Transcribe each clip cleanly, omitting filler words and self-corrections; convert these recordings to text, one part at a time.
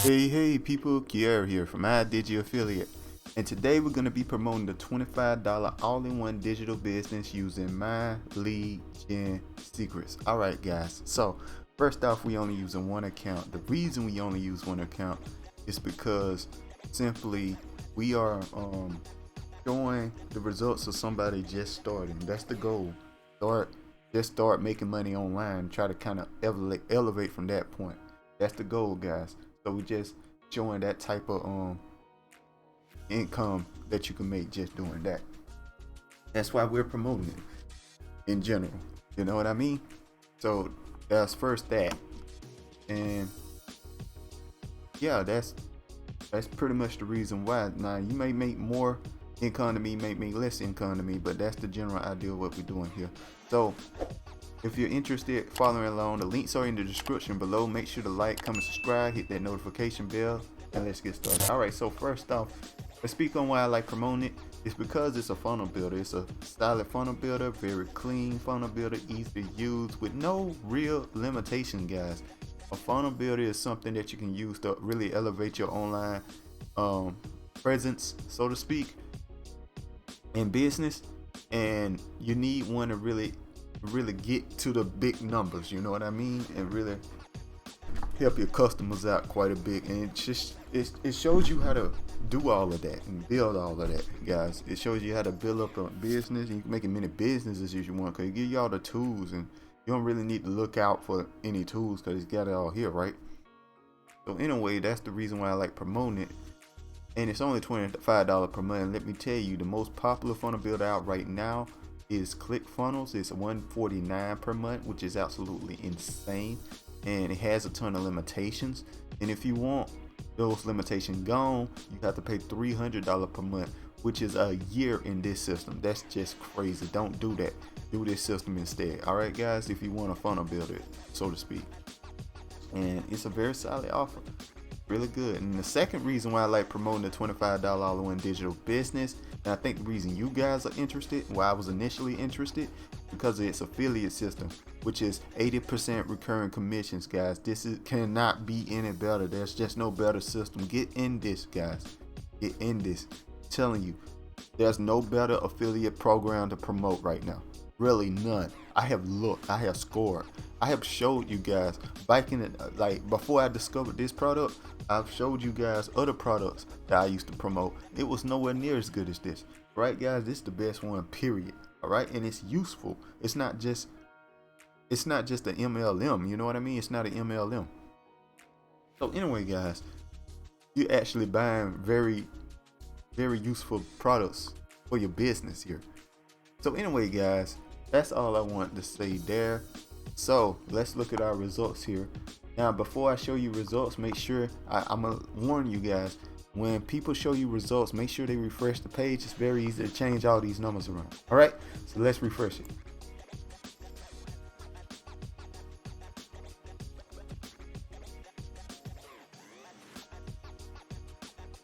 Hey people, Kiara here from iDigi Affiliate, and today we're going to be promoting the $25 all-in-one digital business using my lead gen secrets. Alright guys, so first off, we only using one account. The reason we only use one account is because simply we are showing the results of somebody just starting. That's the goal. Start making money online, try to kind of elevate from that point. That's the goal, guys. So we just showing that type of income that you can make just doing that. That's why we're promoting it in general. You know what I mean? So that's first that, and yeah, that's pretty much the reason why. Now you may make more income to me, may make less income to me, but that's the general idea of what we're doing here. So if you're interested following along, the links are in the description below. Make sure to like, comment, subscribe, hit that notification bell, and let's get started. Alright, so first off, let's speak on why I like promoting it. It's because it's a funnel builder. It's a style funnel builder, very clean funnel builder, easy to use with no real limitation, guys. A funnel builder is something that you can use to really elevate your online presence, so to speak, in business, and you need one to really get to the big numbers, you know what I mean, and really help your customers out quite a bit. And it shows you how to do all of that and build all of that, guys. It shows you how to build up a business, and you can make as many businesses as you want, because it gives you all the tools, and you don't really need to look out for any tools because it's got it all here, right? So anyway, that's the reason why I like promoting it. And it's only $25 per month. And let me tell you, the most popular funnel builder out right now is ClickFunnels. It's $149 per month, which is absolutely insane, and it has a ton of limitations. And if you want those limitations gone, you have to pay $300 per month, which is a year in this system. That's just crazy. Don't do that. Do this system instead. All right, guys, if you want a funnel builder, so to speak. And it's a very solid offer, really good. And the second reason why I like promoting the $25 all-in-one digital business, and I think the reason you guys are interested, why I was initially interested, because of its affiliate system, which is 80% recurring commissions, guys. Cannot be any better. There's just no better system. Get in this, guys. Get in this. I'm telling you, there's no better affiliate program to promote right now. Really none. I have looked, I have scored, I have showed you guys back in it, like before I discovered this product, I've showed you guys other products that I used to promote. It was nowhere near as good as this, right, guys? This is the best one, period. All right, and it's useful. It's not just an MLM, you know what I mean? It's not an MLM. So anyway, guys, you're actually buying very, very useful products for your business here. So anyway, guys, that's all I want to say there. So let's look at our results here. Now, before I show you results, make sure I'm gonna warn you guys, when people show you results, make sure they refresh the page. It's very easy to change all these numbers around. All right, so let's refresh it.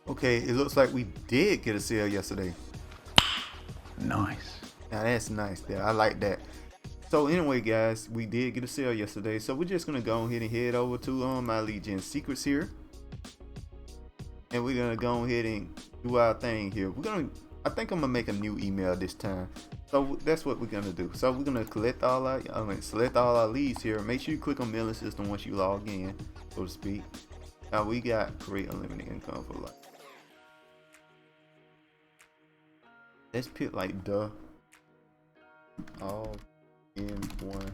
Okay, it looks like we did get a sale yesterday. Nice. Now that's nice there. I like that. So anyway, guys, we did get a sale yesterday. So we're just gonna go ahead and head over to my lead gen secrets here, and we're gonna go ahead and do our thing here. I think I'm gonna make a new email this time. So that's what we're gonna do. So we're gonna select all our leads here. Make sure you click on mailing system once you log in, so to speak. Now we got create unlimited income for life. Let's pick like the all in one.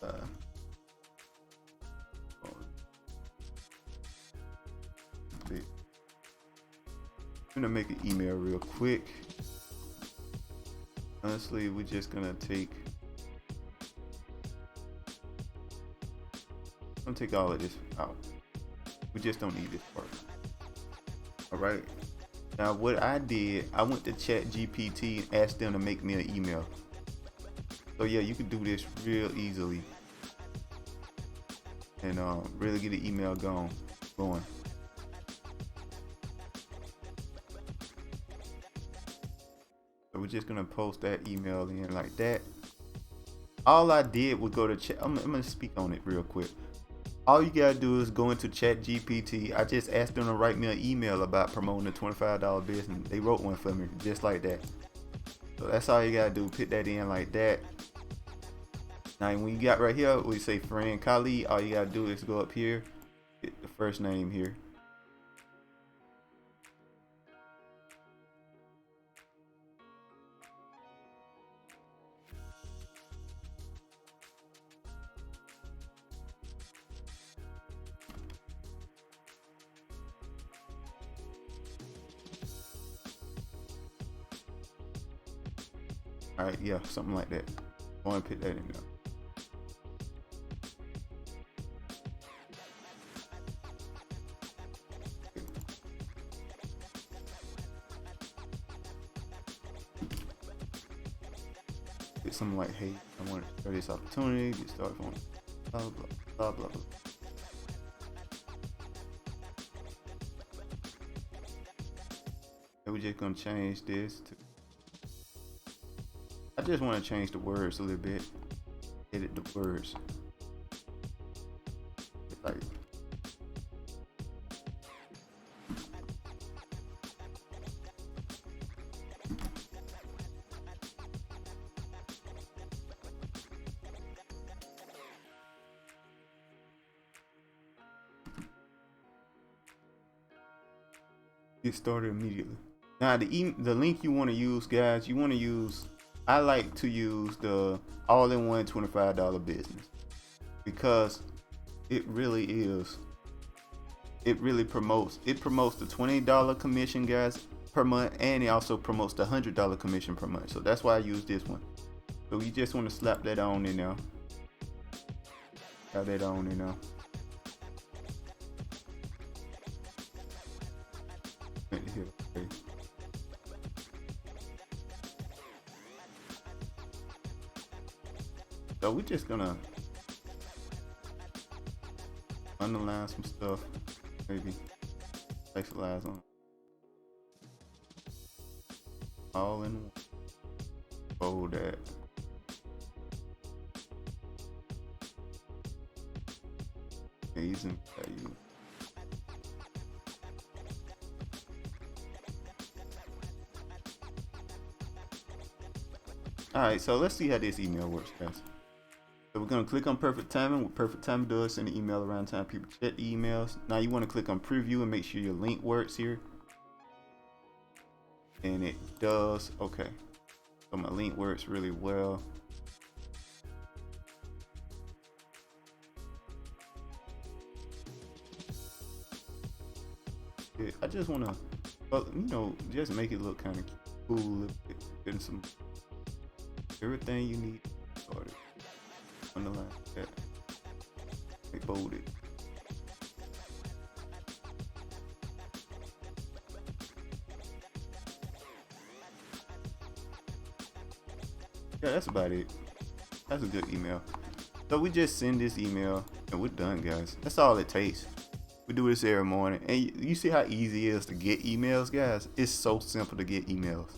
I'm gonna make an email real quick. Honestly, we're just gonna take all of this out. We just don't need this part. All right. Now what I did, I went to ChatGPT and asked them to make me an email. So yeah, you can do this real easily and really get an email going. So we're just gonna post that email in like that. all I did was go to chat. I'm gonna speak on it real quick. All you gotta do is go into Chat GPT. I just asked them to write me an email about promoting a $25 business. They wrote one for me just like that. So that's all you gotta do. Put that in like that. Now when you got right here, we say friend, colleague. All you gotta do is go up here, hit the first name here. All right, yeah, something like that. I want to put that in there. Get something like, hey, I want to share this opportunity, get started on blah blah blah blah blah. And we're just gonna change this to, I just want to change the words a little bit. Edit the words. Like, get started immediately. Now the link you want to use, guys, you want to use, I like to use the all-in-one $25 business because it really is. It really promotes. It promotes the $20 commission, guys, per month, and it also promotes the $100 commission per month. So that's why I use this one. So you just want to slap that on in there. Slap that on in there. Here, okay. So we're just gonna underline some stuff, maybe specialize on all in one. Bold that. Amazing value. Alright, so let's see how this email works, guys. So we're going to click on perfect timing. What perfect timing does, send an email around time people check the emails. Now you want to click on preview and make sure your link works here. And it does. Okay. So my link works really well. I just want to, well, you know, just make it look kind of cool. Getting some, everything you need started. Underline that. They bold it. Yeah, that's about it. That's a good email. So we just send this email and we're done, guys. That's all it takes. We do this every morning, and you see how easy it is to get emails, guys. It's so simple to get emails.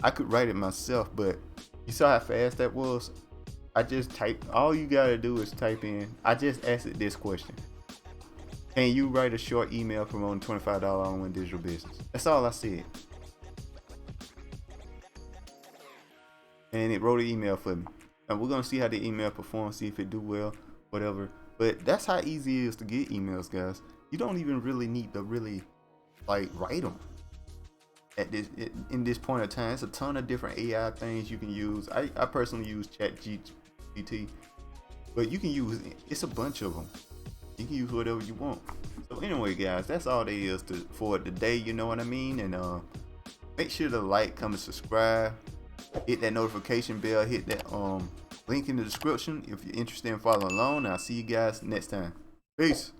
I could write it myself, but you saw how fast that was. I just type. All you gotta do is type in. I just asked it this question: can you write a short email promoting $25 all-in-one digital business? That's all I said, and it wrote an email for me. And we're gonna see how the email performs, see if it do well, whatever. But that's how easy it is to get emails, guys. You don't even really need to like write them at this in this point of time. It's a ton of different AI things you can use. I personally use ChatGPT, but you can use, it's a bunch of them. You can use whatever you want. So anyway, guys, that's all there is for today. You know what I mean? And make sure to like, comment, subscribe, hit that notification bell, hit that link in the description if you're interested in following along. I'll see you guys next time. Peace.